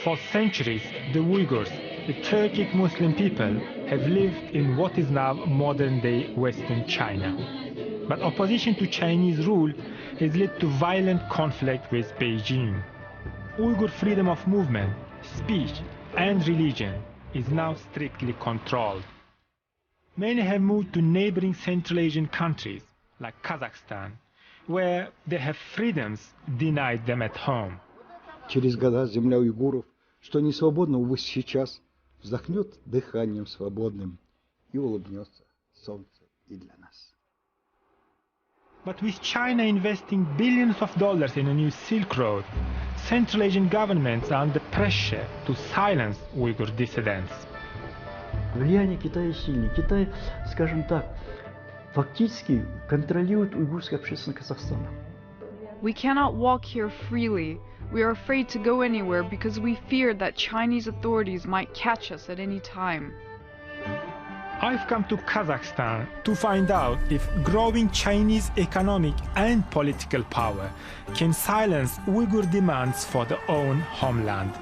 For centuries, the Uyghurs, a Turkic Muslim people, have lived in what is now modern-day Western China. But opposition to Chinese rule has led to violent conflict with Beijing. Uyghur freedom of movement, speech, and religion is now strictly controlled. Many have moved to neighboring Central Asian countries, like Kazakhstan, where they have freedoms denied them at home. Через года земля уйгуров, что не свободна, увы, сейчас, вздохнет дыханием свободным и улыбнется солнце и для нас. But with China investing billions of dollars in a new Silk Road, Central Asian governments are under pressure to silence Uyghur dissidents. Влияние Китая сильное. Китай, скажем так, фактически контролирует уйгурское общество Казахстана. We cannot walk here freely. We are afraid to go anywhere because we fear that Chinese authorities might catch us at any time. I've come to Kazakhstan to find out if growing Chinese economic and political power can silence Uyghur demands for their own homeland.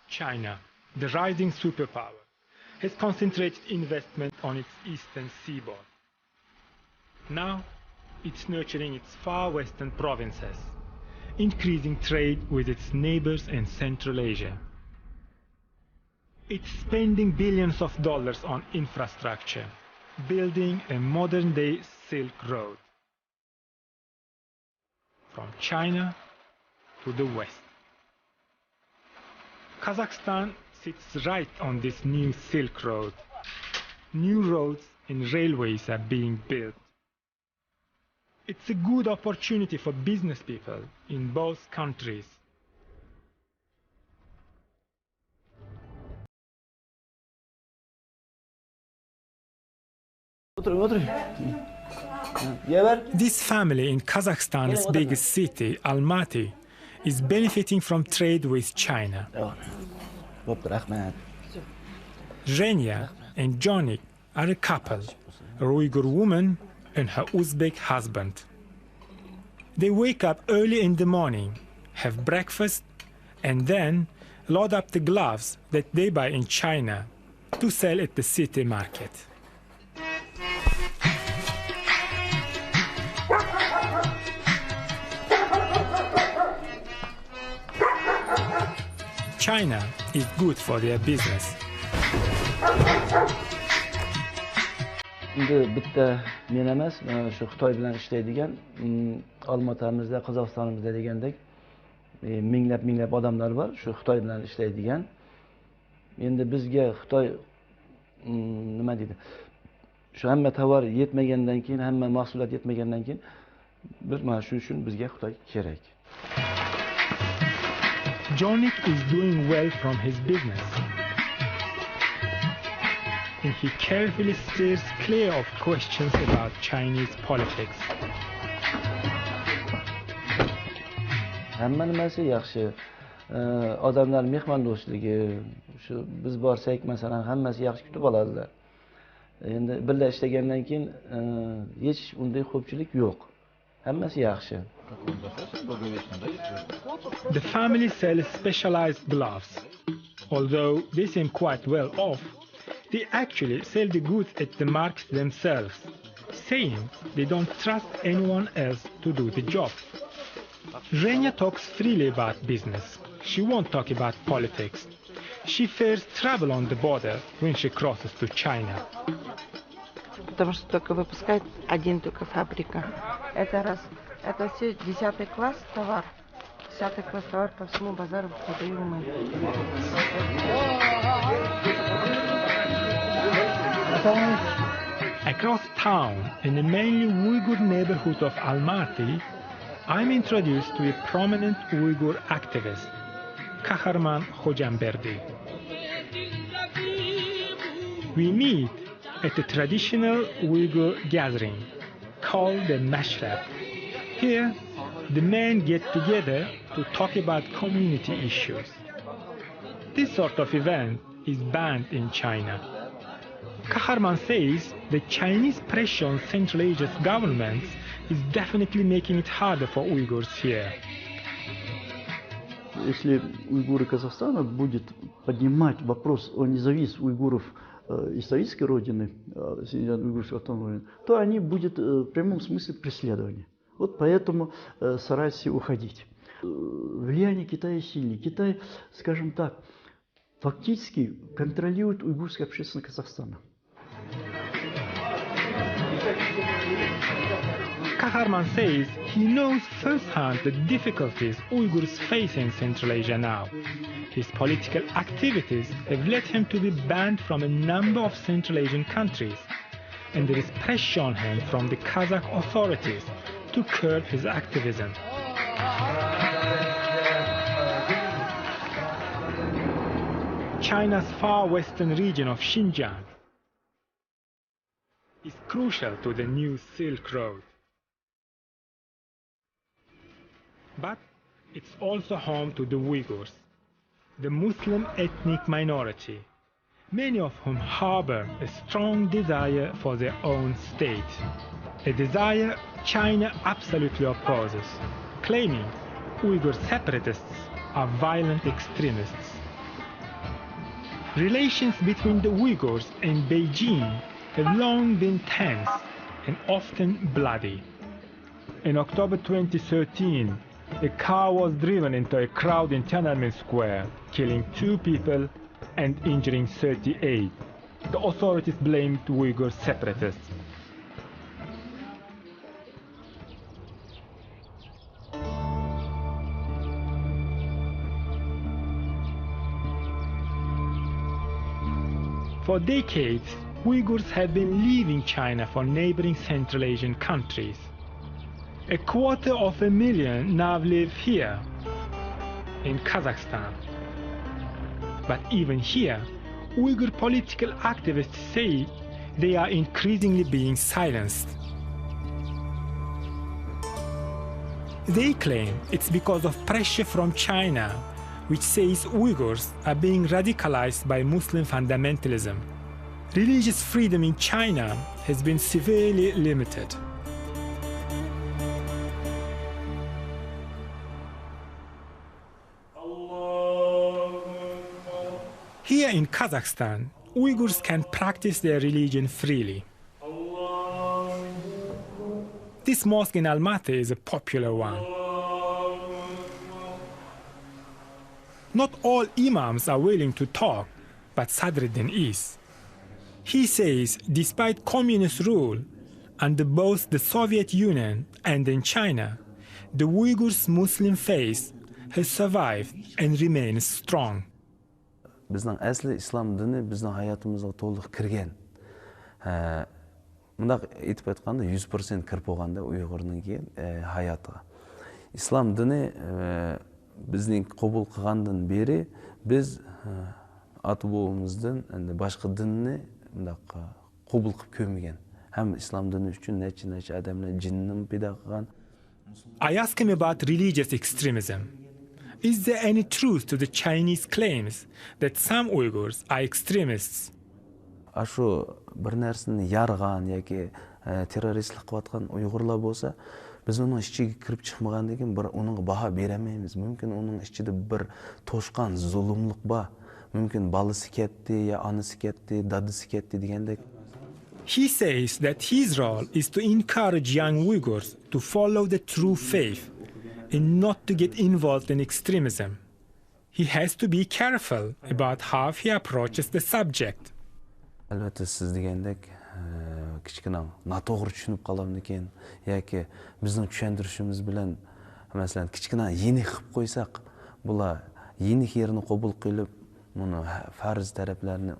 China, the rising superpower, has concentrated investment on its eastern seaboard. Now, it's nurturing its far western provinces, increasing trade with its neighbors in Central Asia. It's spending billions of dollars on infrastructure, building a modern-day Silk Road from China to the west. Kazakhstan sits right on this new Silk Road. New roads and railways are being built. It's a good opportunity for business people in both countries. This family in Kazakhstan's biggest city, Almaty, is benefiting from trade with China. Zhenya and Johnny are a couple, a Uyghur woman and her Uzbek husband. They wake up early in the morning, have breakfast, and then load up the gloves that they buy in China to sell at the city market. China is good for their business. Endi bitta men emas, shu Xitoy bilan ishlaydigan Olmaotamizda, Qozog'istonimizda degandek minglab odamlar bor, shu Xitoy bilan ishlaydigan. Endi bizga Xitoy nima deydi? Shu hamma tovar yetmagandan keyin, hamma mahsulot yetmagandan keyin bir mana shu uchun bizga Xitoy kerak. Jonik is doing well from his business, and he carefully steers clear of questions about Chinese politics. Hamma nimasi yaxshi. Odamlar mehmondo'stligi, shu biz borsak, masalan, hammasi yaxshi kutib oladilar. Endi birga ishlagandan keyin hech unday ko'pchilik yo'q. Hammasi yaxshi. The family sells specialized gloves. Although they seem quite well off, they actually sell the goods at the market themselves, saying they don't trust anyone else to do the job. Zhenya talks freely about business. She won't talk about politics. She fears trouble on the border when she crosses to China. Потому что только выпускает один только фабрика. Это раз. Это все 10 класс товар. 10 класс товар по всему базару продаем мы. Across town, in the mainly Uyghur neighborhood of Almaty, I'm introduced to a prominent Uyghur activist, Kahraman Hojamberdi. We meet at a traditional Uyghur gathering called the Mashrab. Here, the men get together to talk about community issues. This sort of event is banned in China. Kahraman says the Chinese pressure on Central Asia's governments is definitely making it harder for Uyghurs here. Если уйгуры Казахстана будет поднимать вопрос о независимости уйгуров исторической родины, Уйгурской автономии, то они будут в прямом смысле преследования. Вот поэтому стараются уходить. Влияние Китая сильное. Китай, скажем так, фактически контролирует уйгурское общественность Казахстана. Kahraman says he knows firsthand the difficulties Uyghurs face in Central Asia now. His political activities have led him to be banned from a number of Central Asian countries, and there is pressure on him from the Kazakh authorities to curb his activism. China's far western region of Xinjiang is crucial to the new Silk Road. But it's also home to the Uyghurs, the Muslim ethnic minority, many of whom harbor a strong desire for their own state, a desire China absolutely opposes, claiming Uyghur separatists are violent extremists. Relations between the Uyghurs and Beijing have long been tense and often bloody. In October 2013, a car was driven into a crowd in Tiananmen Square, killing 2 people and injuring 38. The authorities blamed Uyghur separatists. For decades, Uyghurs have been leaving China for neighboring Central Asian countries. 250,000 now live here, in Kazakhstan. But even here, Uyghur political activists say they are increasingly being silenced. They claim it's because of pressure from China, which says Uyghurs are being radicalized by Muslim fundamentalism. Religious freedom in China has been severely limited. Here in Kazakhstan, Uyghurs can practice their religion freely. This mosque in Almaty is a popular one. Not all imams are willing to talk, but Sadruddin is. He says despite communist rule under both the Soviet Union and in China, the Uyghurs' Muslim faith has survived and remains strong. Bizning asli islom dini bizning hayotimizga to'liq kirgan. Bundaq aytib aytganda 100% kirib bo'lganda Uyg'urning hayotiga. Islom dini bizning qabul qilgandan beri biz ata-bobomizdan endi boshqa dinni bundaq qabul qilib ko'rmagan. Ham islom dini uchun necha odamlar jinni paydo qilgan. I asked him about religious extremism. Is there any truth to the Chinese claims that some Uyghurs are extremists? Ashu bir narsani yarg'an yoki terroristlik qilayotgan Uyg'urlar bo'lsa, biz uning ichiga kirib chiqmagandan keyin bir uning baho beramaymiz. Mumkin uning ichida bir to'shqan zulmlik bor. Mumkin balasi ketdi, yo onasi ketdi, dadasi ketdi degandek. He says that his role is to encourage young Uyghurs to follow the true faith and not to get involved in extremism. He has to be careful about how he approaches the subject. Albatta siz degandek kichkina noto'g'ri tushunib qolamdikan yoki bizning tushuntirishimiz bilan masalan kichkina yenik qilib qo'ysak, bular yenik yerini qabul qilib, buni farz taraflarni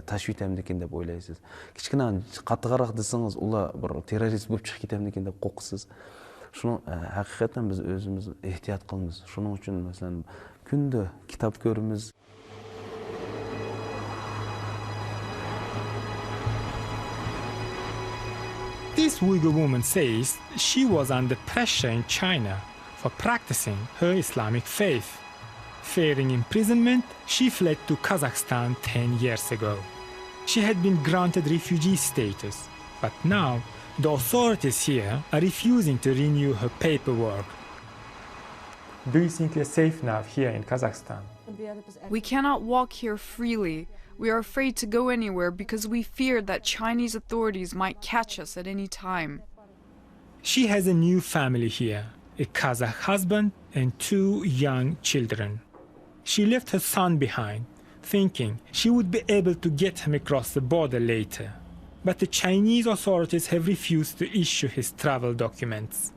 tashviq etamdikan deb o'ylaysiz. Kichkina qattiqroq desangiz, ular bir terrorist bo'lib chiqib ketamdikan deb qo'rqasiz. Şunu haqiqatan biz özümüz ehtiyat qılmız. Şunun üçün mesela күндө kitap görümüz. This Uyghur woman says she was under pressure in China for practicing her Islamic faith. Fearing imprisonment, she fled to Kazakhstan 10 years ago. She had been granted refugee status, but now the authorities here are refusing to renew her paperwork. Do you think you're safe now here in Kazakhstan? We cannot walk here freely. We are afraid to go anywhere because we fear that Chinese authorities might catch us at any time. She has a new family here, a Kazakh husband and 2 young children. She left her son behind, thinking she would be able to get him across the border later. But the Chinese authorities have refused to issue his travel documents.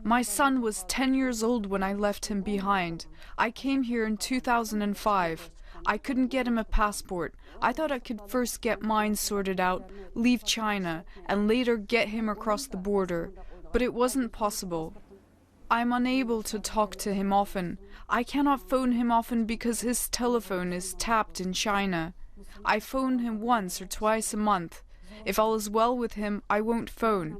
My son was 10 years old when I left him behind. I came here in 2005. I couldn't get him a passport. I thought I could first get mine sorted out, leave China, and later get him across the border. But it wasn't possible. I'm unable to talk to him often. I cannot phone him often because his telephone is tapped in China. I phone him once or twice a month. If all is well with him, I won't phone.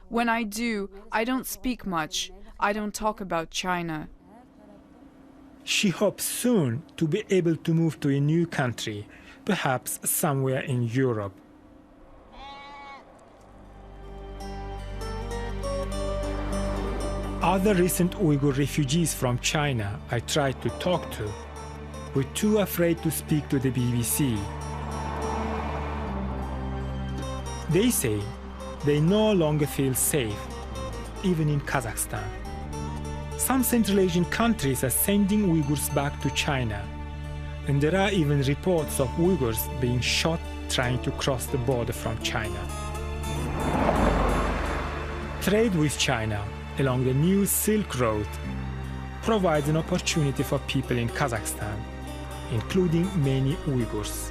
When I do, I don't speak much. I don't talk about China. She hopes soon to be able to move to a new country, perhaps somewhere in Europe. Other recent Uyghur refugees from China I tried to talk to were too afraid to speak to the BBC. They say they no longer feel safe, even in Kazakhstan. Some Central Asian countries are sending Uyghurs back to China, and there are even reports of Uyghurs being shot trying to cross the border from China. Trade with China along the new Silk Road provides an opportunity for people in Kazakhstan, including many Uyghurs.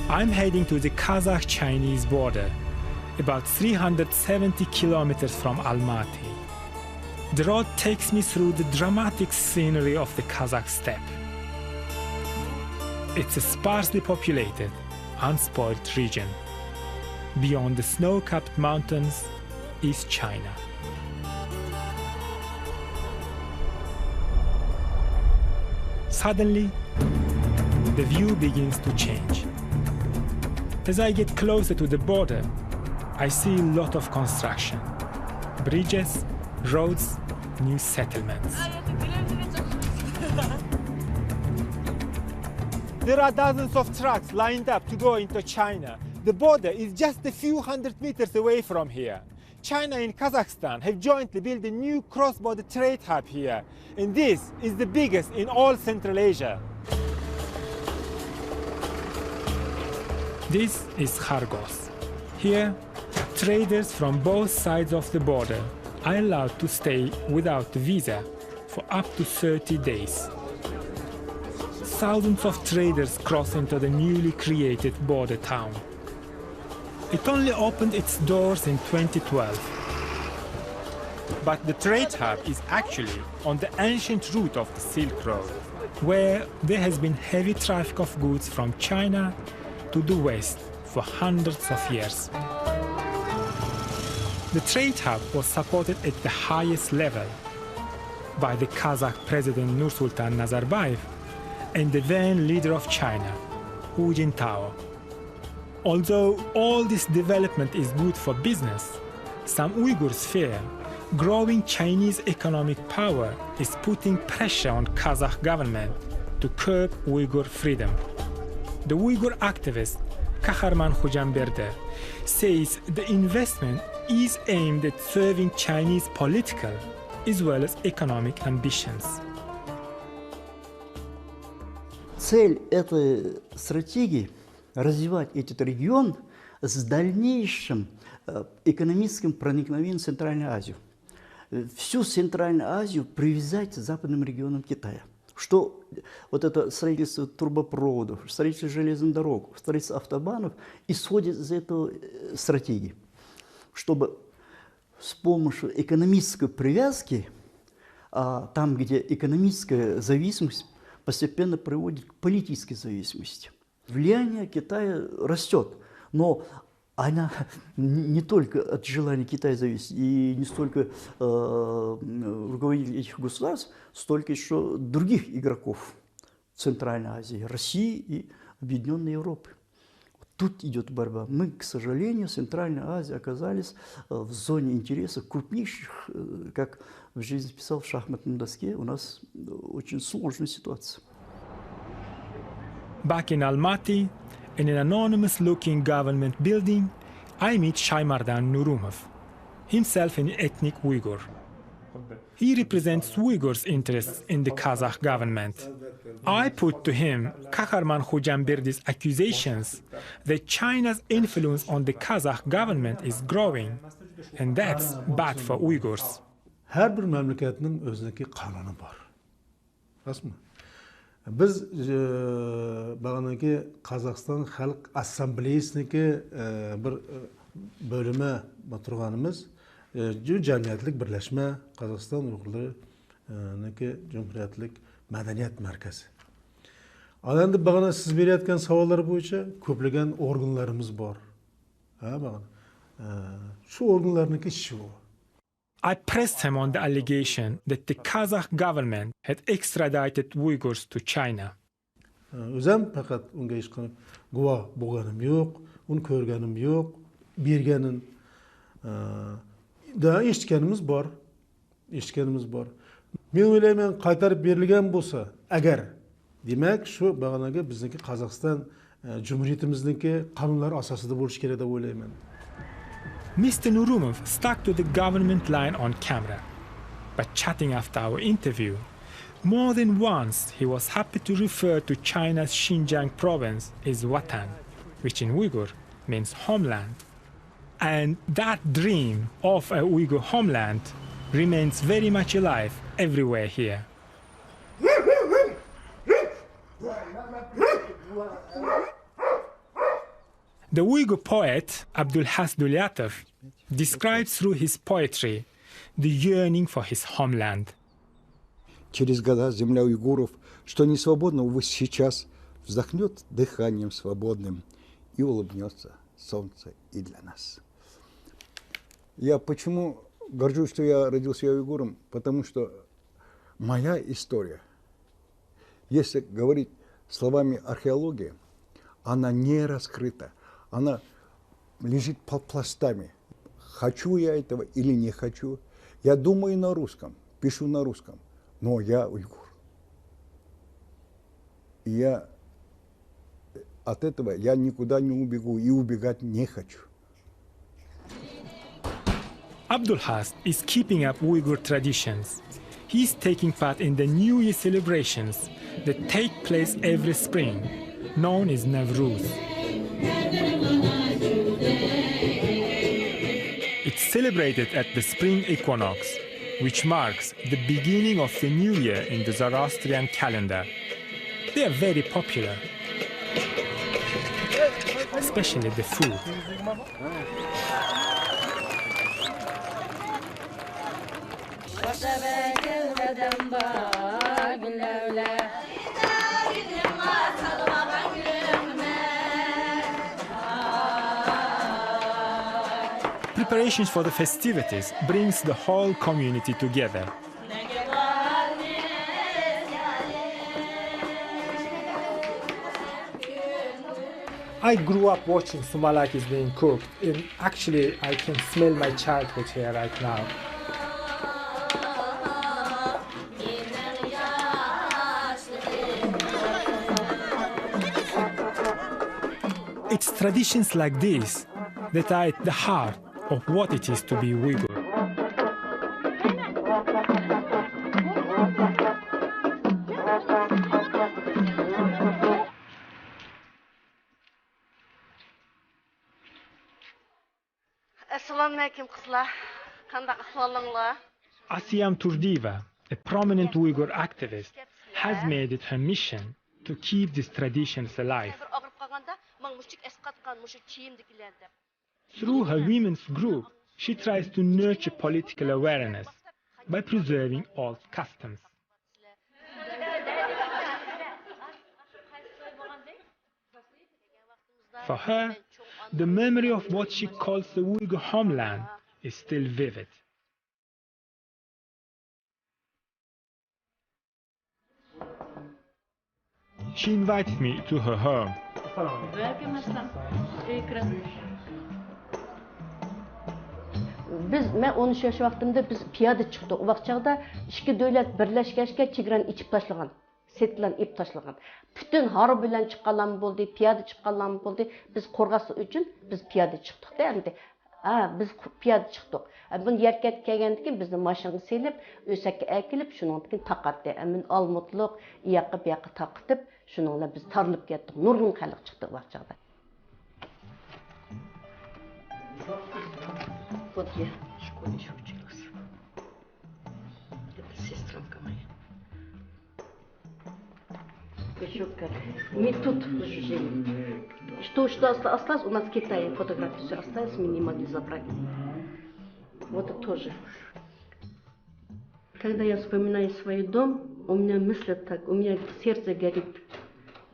I'm heading to the Kazakh-Chinese border, about 370 kilometers from Almaty. The road takes me through the dramatic scenery of the Kazakh steppe. It's a sparsely populated, unspoiled region. Beyond the snow-capped mountains is China. Suddenly, the view begins to change. As I get closer to the border, I see a lot of construction. Bridges, roads, new settlements. There are dozens of trucks lined up to go into China. The border is just a few hundred meters away from here. China and Kazakhstan have jointly built a new cross-border trade hub here, and this is the biggest in all Central Asia. This is Khargos. Here, traders from both sides of the border are allowed to stay without a visa for up to 30 days. Thousands of traders cross into the newly created border town. It only opened its doors in 2012. But the trade hub is actually on the ancient route of the Silk Road, where there has been heavy traffic of goods from China to the West for hundreds of years. The trade hub was supported at the highest level by the Kazakh President Nursultan Nazarbayev and the then leader of China, Hu Jintao. Although all this development is good for business, some Uyghurs fear growing Chinese economic power is putting pressure on Kazakh government to curb Uyghur freedom. The Uyghur activist Kahraman Khojamberde says the investment is aimed at serving Chinese political as well as economic ambitions. Цель этой стратегии – развивать этот регион с дальнейшим экономическим проникновением в Центральную Азию. Всю Центральную Азию привязать к западным регионам Китая. Что вот это строительство трубопроводов, строительство железных дорог, строительство автобанов исходит из этой стратегии. Чтобы с помощью экономической привязки, там, где экономическая зависимость постепенно приводит к политической зависимости. Влияние Китая растет, но она не только от желания Китая зависит, и не столько руководителей этих государств, столько еще других игроков Центральной Азии, России и Объединенной Европы. Тут идет борьба. Мы, к сожалению, в Центральной Азии оказались в зоне интереса крупнейших, как в жизни писал в шахматной доске, у нас очень сложная ситуация. Back in Almaty, in an anonymous-looking government building, I meet Shaymardan Nurumov, himself an ethnic Uyghur. He represents Uyghurs' interests in the Kazakh government. I put to him Kaharman Khojambirdi's accusations that China's influence on the Kazakh government is growing, and that's bad for Uyghurs. Her bir memleketinin özneki kanunu var. Rasmı? Biz bağınaki Kazakistan Halk Assambleyasındaki bir bölüme oturganımız Cemiyetlik Birleşme Kazakistan Uygurları'naki Cumhuriyetlik Medeniyet Merkezi. Adamda bağına siz beriyatgan savollar boyunca köplegen organlarımız var. Ha bağına. Şu organlarınki şu. I pressed him on the allegation that the Kazakh government had extradited Uyghurs to China. Özüm fakat onga hiç guva bolganym yok, onu körgenim yok, bergenin da eşitkenimiz var. Eşitkenimiz var. Men oylayman qaytarıp berilgen bolsa, agar demek şu baganaga bizdeki Kazakistan Cumhuriyetimizdeki kanunlar asasida bolish kerak deb oylayman. Mr. Nurumov stuck to the government line on camera. But chatting after our interview, more than once he was happy to refer to China's Xinjiang province as Watan, which in Uyghur means homeland. And that dream of a Uyghur homeland remains very much alive everywhere here. The Uyghur poet Abdulhas Dulyatov describes through his poetry the yearning for his homeland. Через года земля уйгуров, что не свободна, увы, сейчас вздохнет дыханием свободным и улыбнется солнце и для нас. Я почему горжусь, что я родился уйгуром? Потому что моя история, если говорить словами археологии, она не раскрыта. Она лежит под пластами. Хочу я этого или не хочу. Я думаю на русском, пишу на русском, но я уйгур. И я от этого я никуда не убегу и убегать не хочу. Abdulhas is keeping up Uyghur traditions. He's taking part in the New Year celebrations that take place every spring, known as Nowruz. It's celebrated at the spring equinox, which marks the beginning of the new year in the Zoroastrian calendar. They are very popular, especially the food. Preparations for the festivities brings the whole community together. I grew up watching sumalakis being cooked, and actually I can smell my childhood here right now. It's traditions like this that are at the heart of what it is to be Uyghur. Assalamu alaikum qizlar. Qanday ahvolinglar? Asiyam Turdiva, a prominent Uyghur activist, has made it her mission to keep these traditions alive. Through her women's group, she tries to nurture political awareness by preserving old customs. For her, the memory of what she calls the Uyghur homeland is still vivid. She invited me to her home. Ben 13 yaş vaxtımda biz piyade çıktık. O vaxt çağda iki devlet birleşkeşke çigran içip taşlagan. Setlan ip taşlagan. Bütün harp bilen çıqqanlar boldu, piyade çıqqanlar boldu. Biz qorğası üçün biz piyade çıktık da endi. Biz piyade çıktık. Bunu yerket kelgendikin bizni maşını selip, ösekке ekilip şununkin taqatdı. Emin almutluq, iyaqqa biyaqqa taqıtıp şununla biz tarılıp kettik. Nurgun xalq çıktık vaxt çağda. Вот я в школе еще училась. Это сестренка моя. Еще мы тут жили. Что осталось, у нас в Китае фотографии все осталось, мы не могли забрать. Вот это тоже. Когда я вспоминаю свой дом, у меня мысли так, у меня сердце горит.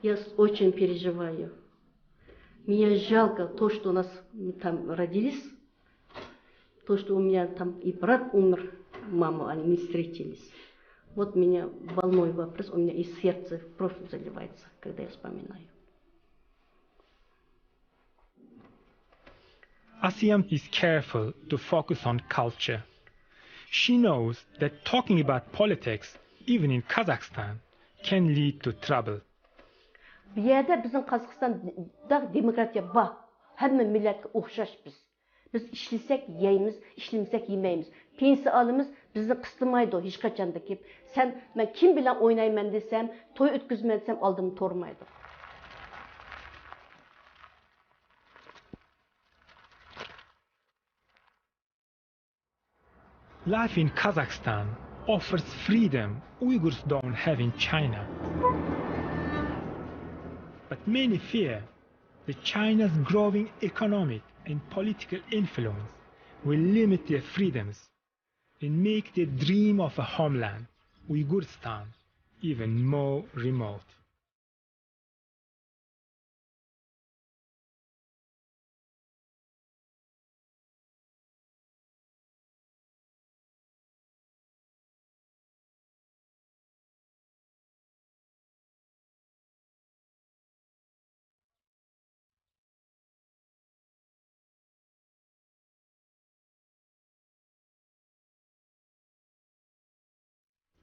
Я очень переживаю. Мне жалко то, что у нас мы там родились. То, что у меня там и брат умер, мама, они не встретились. Вот меня волнует вопрос, у меня и сердце кровь заливается, когда я вспоминаю. Asiam is careful to focus on culture. She knows that talking about politics, even in Kazakhstan, can lead to trouble. Bir yerde bizim Kazakistan'da demokrasiya var. Hem milletke okşaş biz. Biz işlesek yeyimiz, işlemesek yemeyimiz. Pensiya alımız bizni kısıtmaydı o hiç kaçandaki. Ben kim bilen oynayayım desem, toy ötküzme desem aldığımı tormaydı. Life in Kazakhstan offers freedom Uyghurs don't have in China. But many fear that China's growing economic and political influence will limit their freedoms and make their dream of a homeland, Uyghurstan, even more remote.